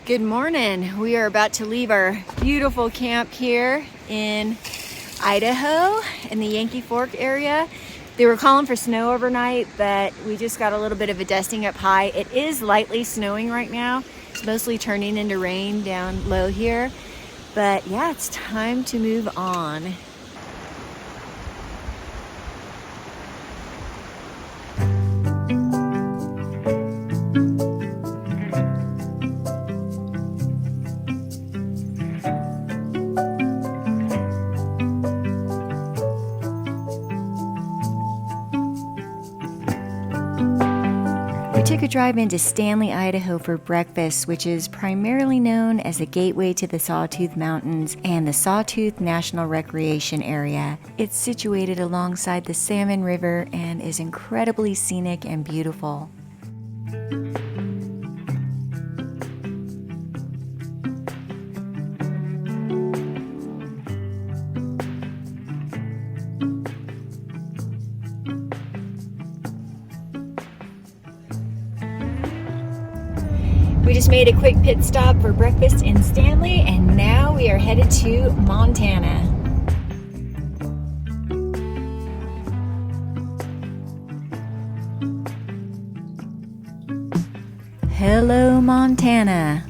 Good morning. We are about to leave our beautiful camp here in Idaho in the Yankee Fork area. They were calling for snow overnight, but we just got a little bit of a dusting up high. It is lightly snowing right now. It's mostly turning into rain down low here. But yeah, it's time to move on. We took a drive into Stanley, Idaho for breakfast, which is primarily known as a gateway to the Sawtooth Mountains and the Sawtooth National Recreation Area. It's situated alongside the Salmon River and is incredibly scenic and beautiful. We just made a quick pit stop for breakfast in Stanley, and now we are headed to Montana. Hello, Montana.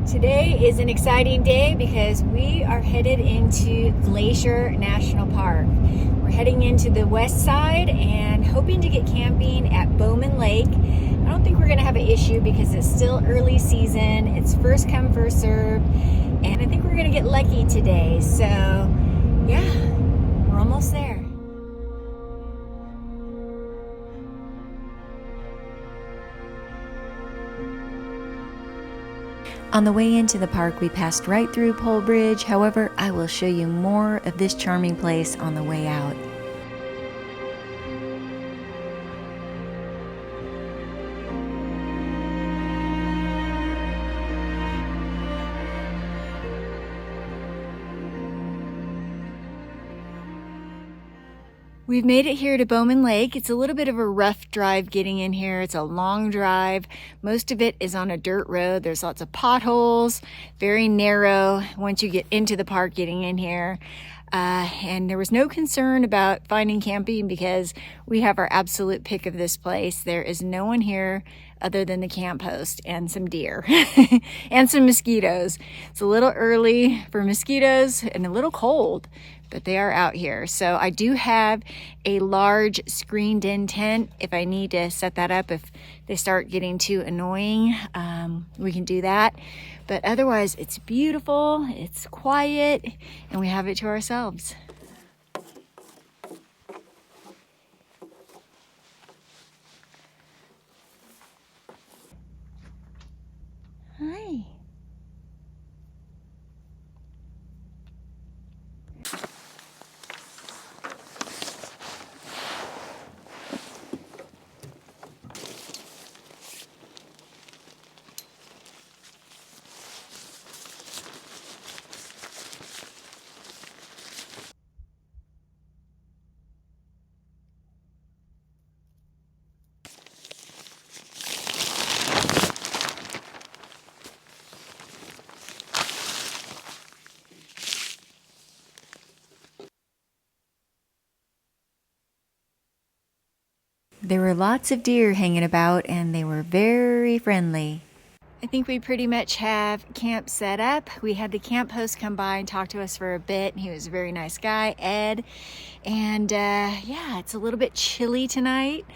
Today is an exciting day because we are headed into Glacier National Park. We're heading into the west side and hoping to get camping at Bowman Lake. I don't think we're going to have an issue because it's still early season. It's first come, first serve, and I think we're going to get lucky today. So yeah, we're almost there. On the way into the park, we passed right through Polebridge. However, I will show you more of this charming place on the way out. We've made it here to Bowman Lake. It's a little bit of a rough drive getting in here. It's a long drive. Most of it is on a dirt road. There's lots of potholes, very narrow once you get into the park getting in here. And there was no concern about finding camping because we have our absolute pick of this place. There is no one here other than the camp host and some deer and some mosquitoes. It's a little early for mosquitoes and a little cold, but they are out here. So I do have a large screened in tent. If I need to set that up, if they start getting too annoying, we can do that. But otherwise, it's beautiful, it's quiet, and we have it to ourselves. Hi. There were lots of deer hanging about and they were very friendly. I think we pretty much have camp set up. We had the camp host come by and talk to us for a bit. He was a very nice guy, Ed. And yeah, it's a little bit chilly tonight.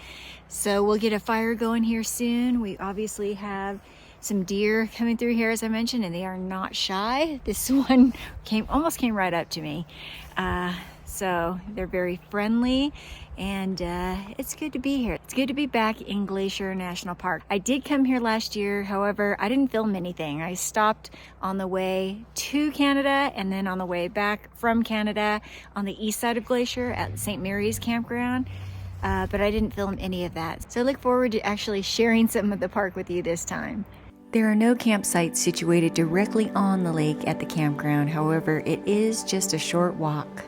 So we'll get a fire going here soon. We obviously have some deer coming through here, as I mentioned, and they are not shy. This one almost came right up to me. So they're very friendly, and it's good to be here. It's good to be back in Glacier National Park. I did come here last year, however, I didn't film anything. I stopped on the way to Canada and then on the way back from Canada on the east side of Glacier at St. Mary's Campground, but I didn't film any of that. So I look forward to actually sharing some of the park with you this time. There are no campsites situated directly on the lake at the campground, however, it is just a short walk.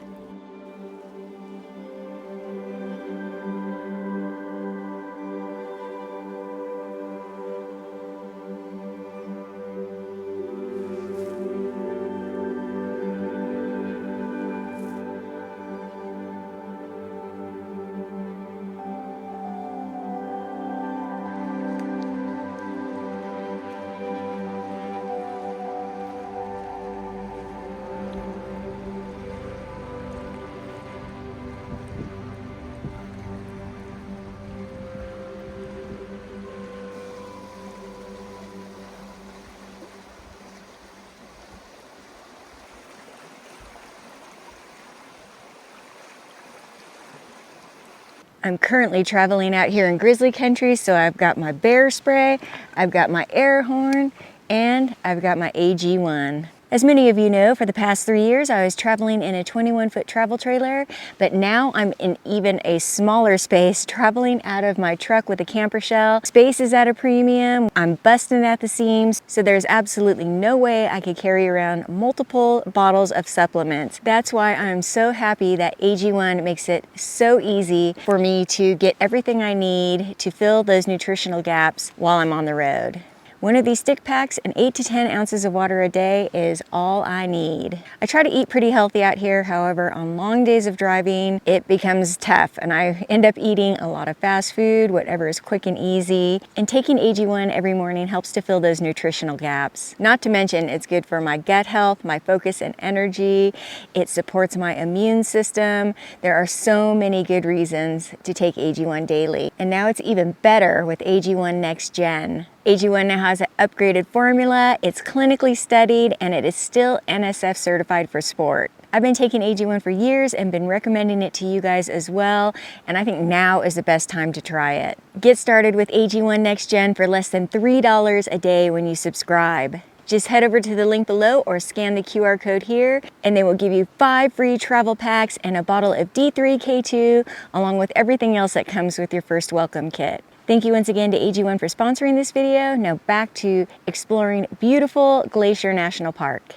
I'm currently traveling out here in grizzly country, so I've got my bear spray, I've got my air horn, and I've got my AG1. As many of you know, for the past 3 years, I was traveling in a 21-foot travel trailer, but now I'm in even a smaller space, traveling out of my truck with a camper shell. Space is at a premium, I'm busting at the seams, so there's absolutely no way I could carry around multiple bottles of supplements. That's why I'm so happy that AG1 makes it so easy for me to get everything I need to fill those nutritional gaps while I'm on the road. One of these stick packs and 8 to 10 ounces of water a day is all I need. I try to eat pretty healthy out here, however, on long days of driving, it becomes tough and I end up eating a lot of fast food, whatever is quick and easy, and taking AG1 every morning helps to fill those nutritional gaps. Not to mention, it's good for my gut health, my focus and energy, it supports my immune system. There are so many good reasons to take AG1 daily. And now it's even better with AG1 Next Gen. AG1 now has an upgraded formula, it's clinically studied, and it is still NSF certified for sport. I've been taking AG1 for years and been recommending it to you guys as well, and I think now is the best time to try it. Get started with AG1 Next Gen for less than $3 a day when you subscribe. Just head over to the link below or scan the QR code here, and they will give you 5 free travel packs and a bottle of D3K2, along with everything else that comes with your first welcome kit. Thank you once again to AG1 for sponsoring this video. Now back to exploring beautiful Glacier National Park.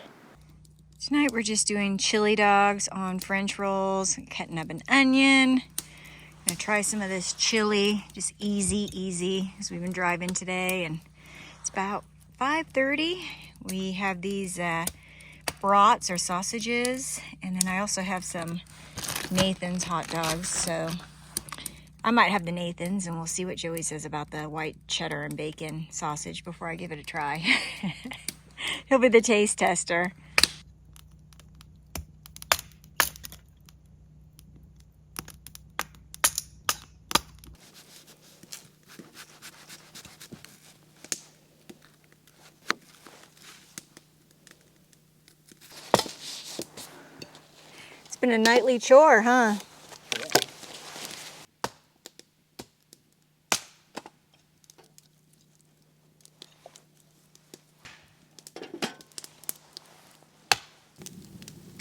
Tonight we're just doing chili dogs on French rolls, cutting up an onion. Gonna try some of this chili, just easy, as we've been driving today, and it's about 5:30. We have these brats or sausages, and then I also have some Nathan's hot dogs, so I might have the Nathan's, and we'll see what Joey says about the white cheddar and bacon sausage before I give it a try. He'll be the taste tester. It's been a nightly chore, huh?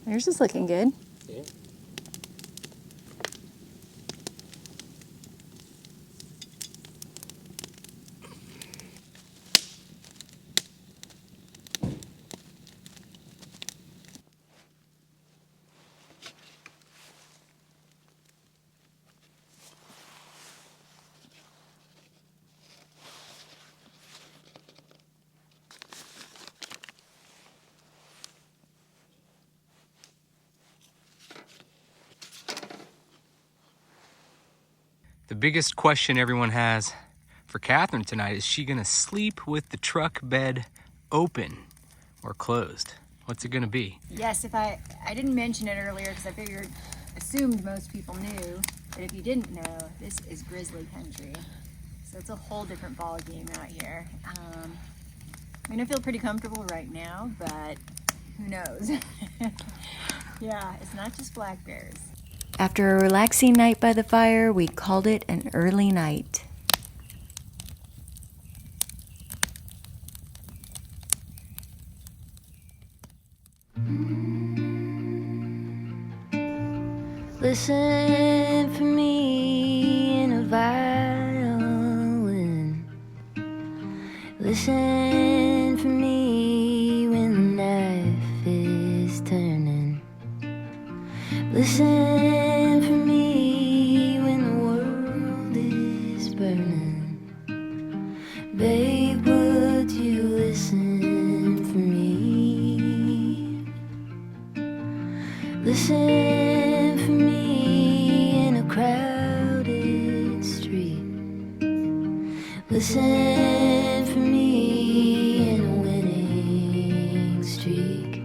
Yours is looking good. Yeah. The biggest question everyone has for Catherine tonight is she gonna sleep with the truck bed open or closed? What's it gonna be? Yes, I didn't mention it earlier because I assumed most people knew, but if you didn't know, this is grizzly country. So it's a whole different ball game out here. I'm gonna feel pretty comfortable right now, but who knows? Yeah, it's not just black bears. After a relaxing night by the fire, we called it an early night. Listen for me in a violin. Listen Listen for me in a winning streak.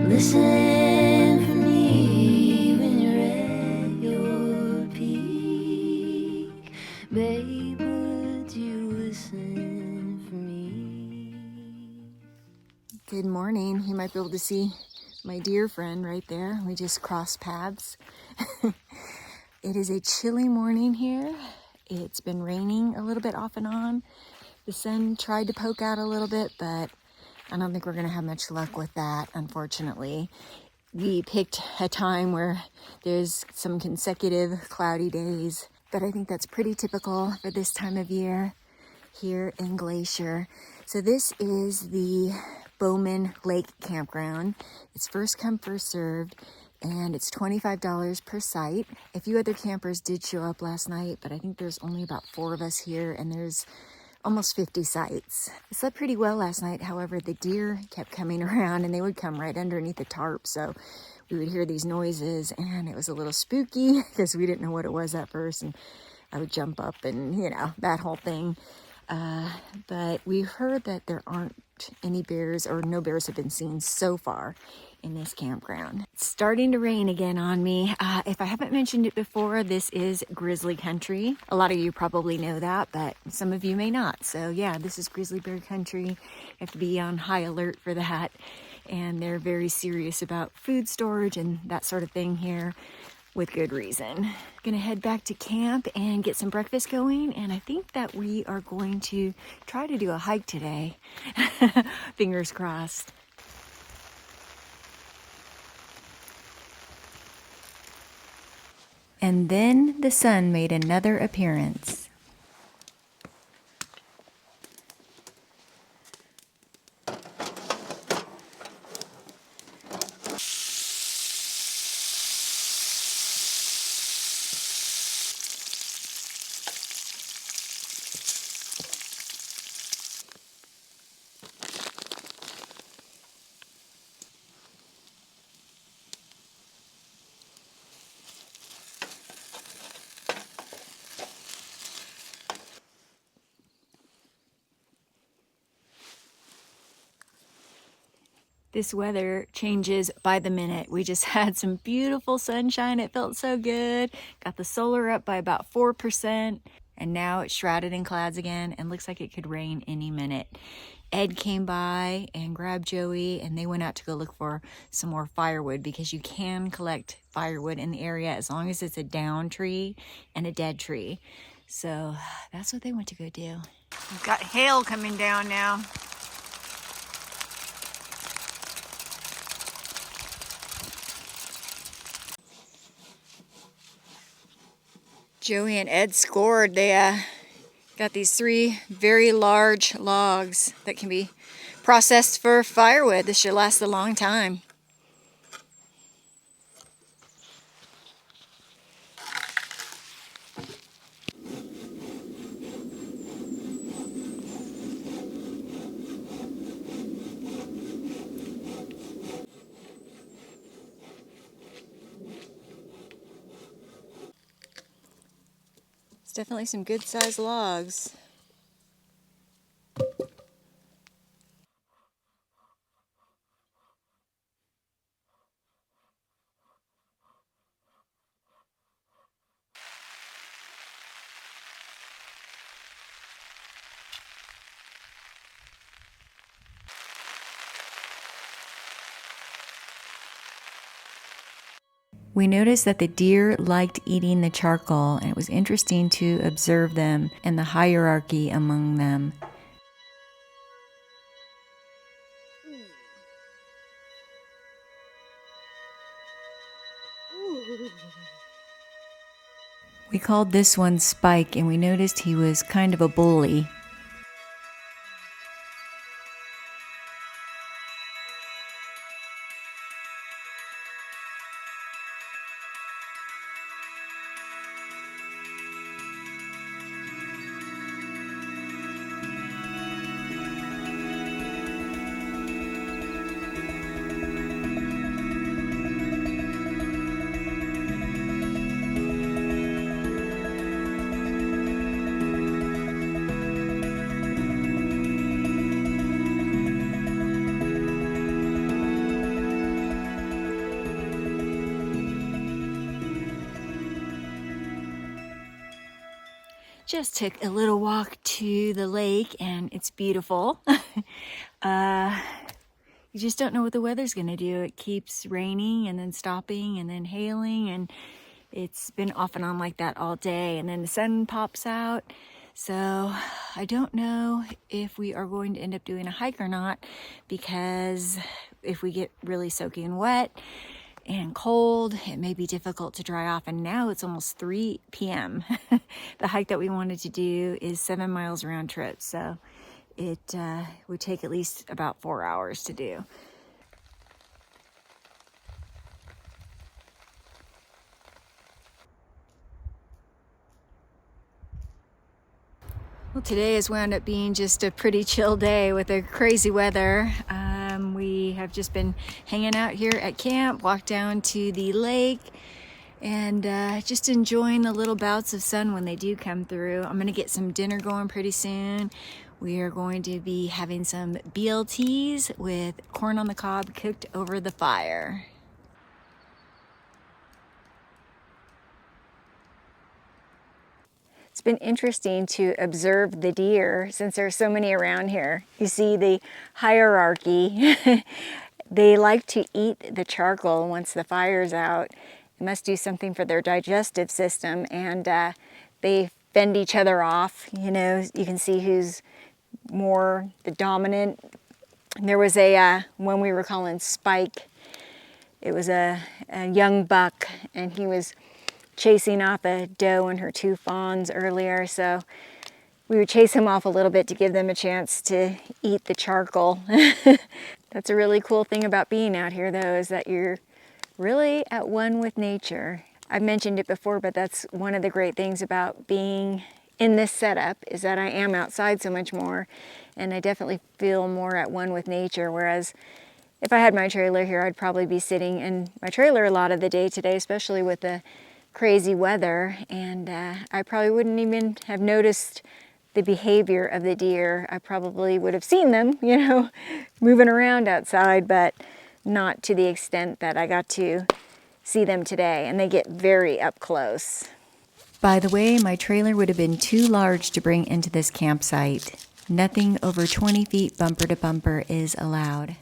Listen for me when you're at your peak. Babe, would you listen for me? Good morning. You might be able to see my dear friend right there. We just crossed paths. It is a chilly morning here. It's been raining a little bit off and on. The sun tried to poke out a little bit, but I don't think we're going to have much luck with that, unfortunately. We picked a time where there's some consecutive cloudy days, but I think that's pretty typical for this time of year here in Glacier. So this is the Bowman Lake Campground. It's first come, first served, and it's $25 per site. A few other campers did show up last night, but I think there's only about 4 of us here, and there's almost 50 sites. I slept pretty well last night. However, the deer kept coming around, and they would come right underneath the tarp, so we would hear these noises, and it was a little spooky because we didn't know what it was at first, and I would jump up and, that whole thing. But we heard that there aren't any bears, or no bears have been seen so far in this campground. It's starting to rain again on me. If I haven't mentioned it before, this is grizzly country. A lot of you probably know that, but some of you may not. So yeah, this is grizzly bear country. You have to be on high alert for that. And they're very serious about food storage and that sort of thing here, with good reason. Gonna head back to camp and get some breakfast going, and I think that we are going to try to do a hike today. Fingers crossed. And then the sun made another appearance. This weather changes by the minute. We just had some beautiful sunshine. It felt so good. Got the solar up by about 4%. And now it's shrouded in clouds again and looks like it could rain any minute. Ed came by and grabbed Joey, and they went out to go look for some more firewood, because you can collect firewood in the area as long as it's a down tree and a dead tree. So that's what they went to go do. We've got hail coming down now. Joey and Ed scored. They got these 3 very large logs that can be processed for firewood. This should last a long time. It's definitely some good sized logs. We noticed that the deer liked eating the charcoal, and it was interesting to observe them and the hierarchy among them. We called this one Spike, and we noticed he was kind of a bully. Just took a little walk to the lake and it's beautiful. You just don't know what the weather's gonna do. It keeps raining and then stopping and then hailing, and it's been off and on like that all day, and then the sun pops out. So I don't know if we are going to end up doing a hike or not, because if we get really soaking wet and cold, it may be difficult to dry off. And now it's almost 3 p.m. The hike that we wanted to do is 7 miles round trip, so it would take at least about 4 hours to do. Well, today has wound up being just a pretty chill day with the crazy weather. We have just been hanging out here at camp, walked down to the lake, and just enjoying the little bouts of sun when they do come through. I'm gonna get some dinner going pretty soon. We are going to be having some BLTs with corn on the cob cooked over the fire. It's been interesting to observe the deer since there's so many around here. You see the hierarchy. They like to eat the charcoal once the fire's out. It must do something for their digestive system, and they fend each other off. You know, you can see who's more the dominant. There was a one we were calling Spike. It was a young buck, and he was chasing off a doe and her 2 fawns earlier, so we would chase him off a little bit to give them a chance to eat the charcoal. That's a really cool thing about being out here, though, is that you're really at one with nature. I've mentioned it before, but that's one of the great things about being in this setup, is that I am outside so much more, and I definitely feel more at one with nature, whereas if I had my trailer here, I'd probably be sitting in my trailer a lot of the day today, especially with the crazy weather, and I probably wouldn't even have noticed the behavior of the deer. I probably would have seen them, you know, moving around outside, but not to the extent that I got to see them today, and they get very up close. By the way, my trailer would have been too large to bring into this campsite. Nothing over 20 feet bumper to bumper is allowed.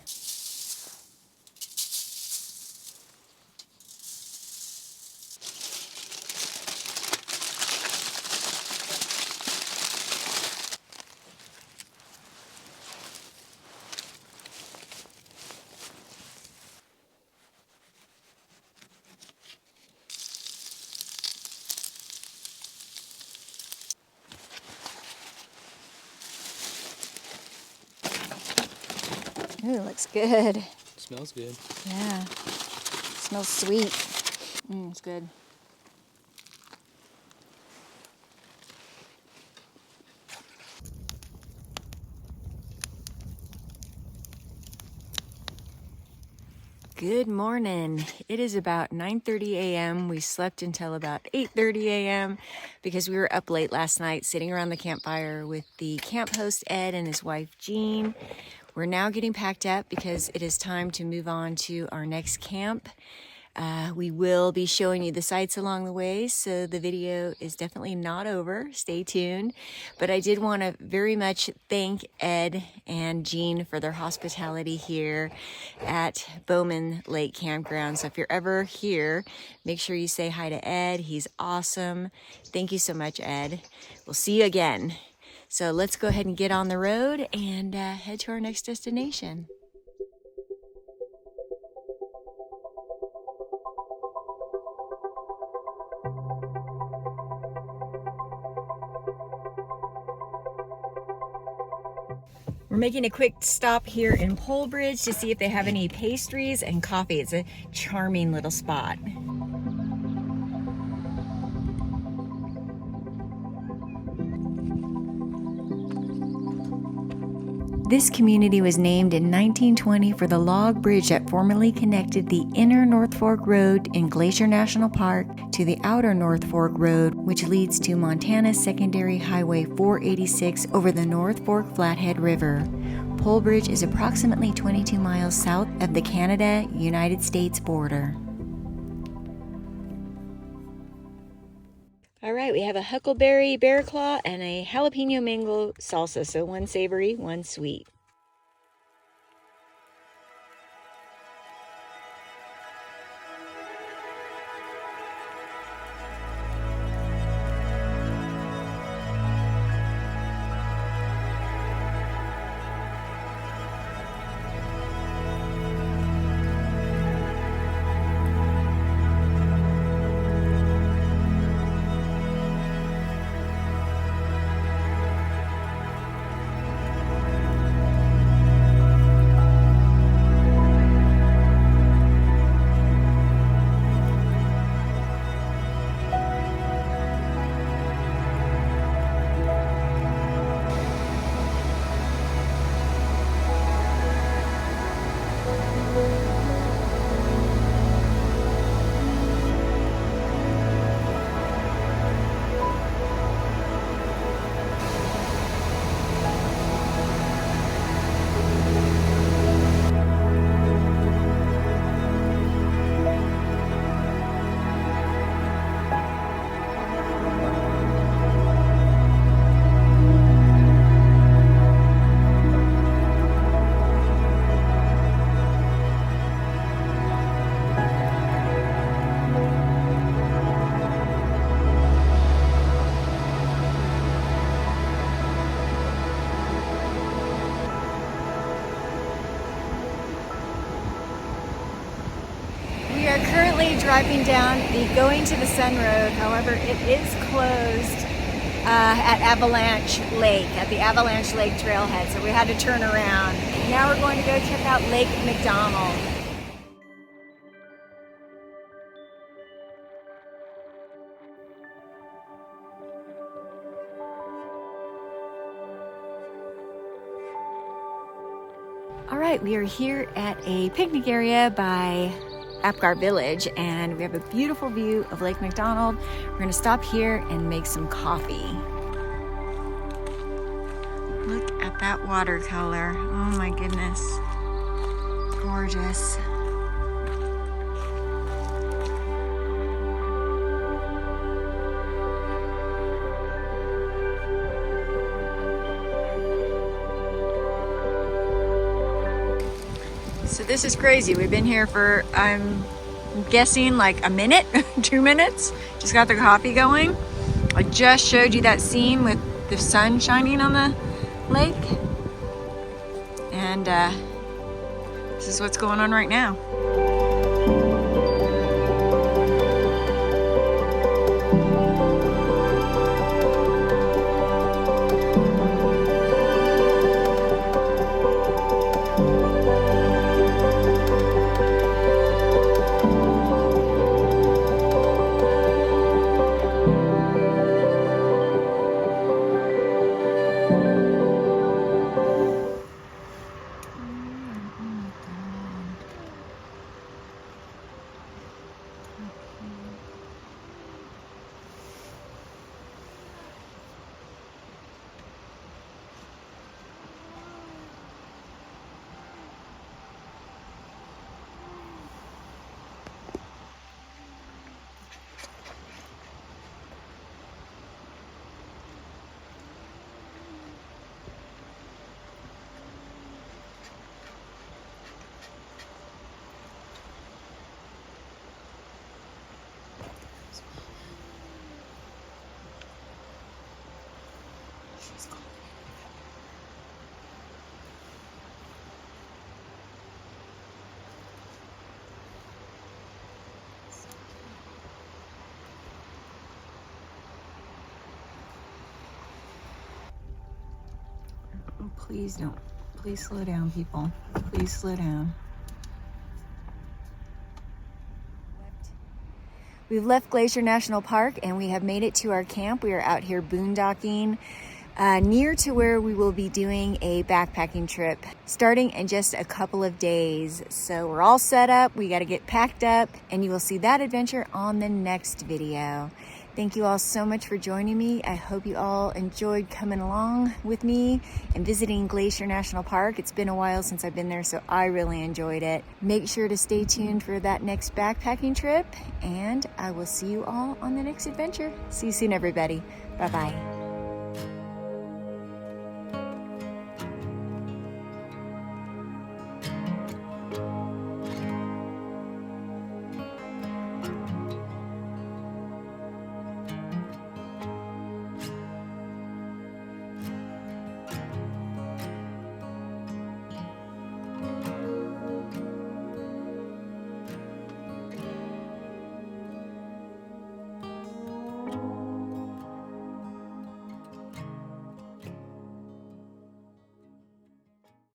Ooh, looks good. Smells good. Yeah, smells sweet. It's good. Good morning. It is about 9:30 a.m. We slept until about 8:30 a.m. because we were up late last night sitting around the campfire with the camp host Ed and his wife Jean. We're now getting packed up because it is time to move on to our next camp. We will be showing you the sights along the way, so the video is definitely not over. Stay tuned. But I did want to very much thank Ed and Jean for their hospitality here at Bowman Lake Campground. So if you're ever here, make sure you say hi to Ed. He's awesome. Thank you so much, Ed. We'll see you again. So let's go ahead and get on the road and head to our next destination. We're making a quick stop here in Polebridge to see if they have any pastries and coffee. It's a charming little spot. This community was named in 1920 for the log bridge that formerly connected the inner North Fork Road in Glacier National Park to the outer North Fork Road, which leads to Montana's secondary Highway 486 over the North Fork Flathead River. Polebridge is approximately 22 miles south of the Canada-United States border. All right, we have a huckleberry bear claw and a jalapeno mango salsa. So one savory, one sweet. We are currently driving down the Going to the Sun Road. However, it is closed at Avalanche Lake, at the Avalanche Lake trailhead. So we had to turn around. Now we're going to go check out Lake McDonald. All right, we are here at a picnic area by Apgar Village, and we have a beautiful view of Lake McDonald. We're gonna stop here and make some coffee. Look at that watercolor. Oh my goodness. Gorgeous. So this is crazy. We've been here for, I'm guessing like a minute, 2 minutes. Just got the coffee going. I just showed you that scene with the sun shining on the lake. And this is what's going on right now. Please don't. Please slow down, people. Please slow down. We've left Glacier National Park and we have made it to our camp. We are out here boondocking near to where we will be doing a backpacking trip starting in just a couple of days. So we're all set up. We got to get packed up and you will see that adventure on the next video. Thank you all so much for joining me. I hope you all enjoyed coming along with me and visiting Glacier National Park. It's been a while since I've been there, so I really enjoyed it. Make sure to stay tuned for that next backpacking trip, and I will see you all on the next adventure. See you soon, everybody. Bye-bye.